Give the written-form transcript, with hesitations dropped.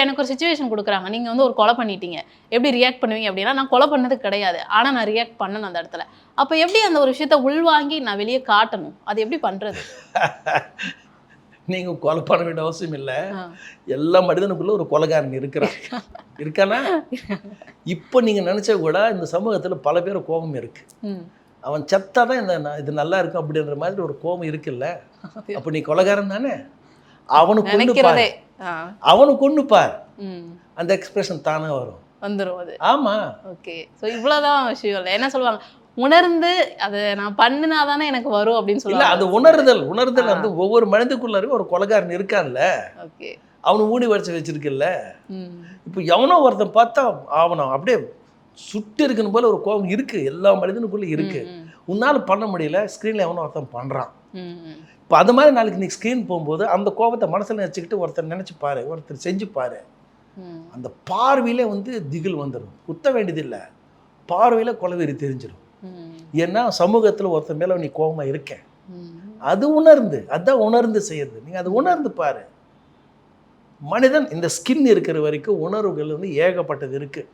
எனக்கு ஒரு சிச்சுவேஷன் கொடுக்குறாங்க, நீங்க வந்து ஒரு கொலை பண்ணிட்டீங்க, எப்படி ரியாக்ட் பண்ணுவீங்க அப்படின்னா, நான் கொலை பண்ணது கிடையாது, ஆனா நான் ரியாக்ட் பண்ணணும் அந்த இடத்துல. அப்ப எப்படி அந்த ஒரு விஷயத்த உள்வாங்கி நான் வெளியே காட்டணும், அது எப்படி பண்றது? நீங்க கொலை பண்ண வேண்டிய அவசியம் இல்லை. எல்லா மனிதனுக்குள்ள ஒரு கொலைகாரன் இருக்கிறான். இருக்கானா? இப்போ நீங்க நினைச்சா கூட இந்த சமூகத்துல பல பேர் கோபம் இருக்கு. அவன் செத்தாதான் இது நல்லா இருக்கும் அப்படின்ற மாதிரி ஒரு கோபம் இருக்குல்ல. அப்ப நீ கொலைகாரன் தானே. அவனுக்கு கொண்டு பாரு, அவனுக்கு கொண்டு பார், அந்த எக்ஸ்பிரஷன் தானே வரும், வந்துரும் அது. ஆமா. ஓகே. ஸோ இவ்வளோதான் விஷயம் இல்லை. என்ன சொல்லுவாங்க, உணர்ந்து அதை நான் பண்ணினாதானே எனக்கு வரும் அப்படின்னு சொல்லுவாங்க. இல்லை, அது உணர்தல் வந்து ஒவ்வொரு மனிதனுக்குள்ள ஒரு கொலைகாரன் இருக்கான்ல. ஓகே. அவனு ஊடி வரிசை வச்சிருக்குல்ல. இப்போ எவனோ ஒருத்தன் பார்த்தா அவனை அப்படியே சுட்டு இருக்குன்னு போல ஒரு கோபம் இருக்கு, எல்லா மனிதனுக்குள்ள இருக்கு. உன்னால பண்ண முடியல, ஸ்க்ரீன்ல எவனோ ஒருத்தன் பண்றான். இப்போ அது மாதிரி நாளைக்கு நீ ஸ்க்ரீன் போகும்போது அந்த கோபத்தை மனசில் நினச்சிக்கிட்டு ஒருத்தர் நினச்சி பாரு, ஒருத்தர் செஞ்சு பாரு. அந்த பார்வையில வந்து திகில் வந்துடும். குத்த வேண்டியதில்லை, பார்வையில் கொலவெறி தெரிஞ்சிடும். ஏன்னா சமூகத்தில் ஒருத்தர் மேலே நீ கோபமாக இருக்க, அது உணர்ந்து, அதான் உணர்ந்து செய்யறது. நீங்கள் அதை உணர்ந்து பாரு. மனிதன் இந்த ஸ்கின் இருக்கிற வரைக்கும் உணர்வுகள் வந்து ஏகப்பட்டது இருக்குது.